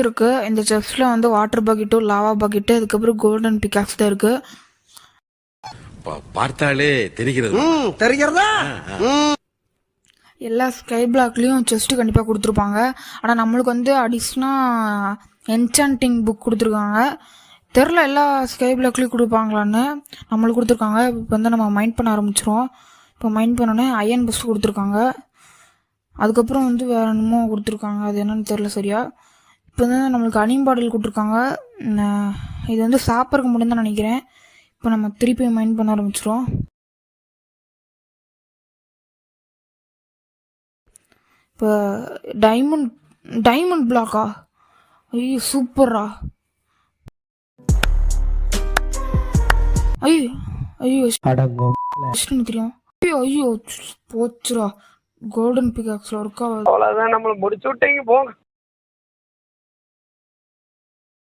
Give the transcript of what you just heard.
இருக்கு. இந்த செஸ்ட்ல வந்து வாட்டர் பக்கெட்டும் லாவா பக்கெட்டு அதுக்கப்புறம் கோல்டன் பிகாக்ஸ் தான் இருக்கு. பார்த்தாலே தெரிகிறது. தெரிகிறதா? எல்லா ஸ்கை பிளாக்லேயும் செஸ்ட்டு கண்டிப்பாக கொடுத்துருப்பாங்க. ஆனால் நம்மளுக்கு வந்து அடிஷ்னலாக என்சாண்டிங் புக் கொடுத்துருக்காங்க. தெரில எல்லா ஸ்கை பிளாக்லேயும் கொடுப்பாங்களான்னு. நம்மளுக்கு கொடுத்துருக்காங்க. இப்போ வந்து நம்ம மைண்ட் பண்ண ஆரம்பிச்சிருவோம். இப்போ மைண்ட் பண்ணோன்னே அயன் பஸ்ட் கொடுத்துருக்காங்க. அதுக்கப்புறம் வந்து வேறு என்னமோ கொடுத்துருக்காங்க. அது என்னன்னு தெரில சரியா. இப்போ வந்து நம்மளுக்கு அனிம் பாட்டில் கொடுத்துருக்காங்க. இது வந்து சாப்பிட்றதுக்கு முடியும் தான் நினைக்கிறேன். இப்போ நம்ம திருப்பி மைண்ட் பண்ண ஆரம்பிச்சிருவோம். இப்போ டைமண்ட் பிளாக்கா? ஐயோ சூப்பரா! ஐயோ ஐயோ தெரியும். ஐயோ ஐயோ போச்சுரா. கோல்டன் பிகாக்ஸ்ல இருக்கா? அவ்வளவுதான், நம்மள முடிச்சு விட்டீங்க போங்க.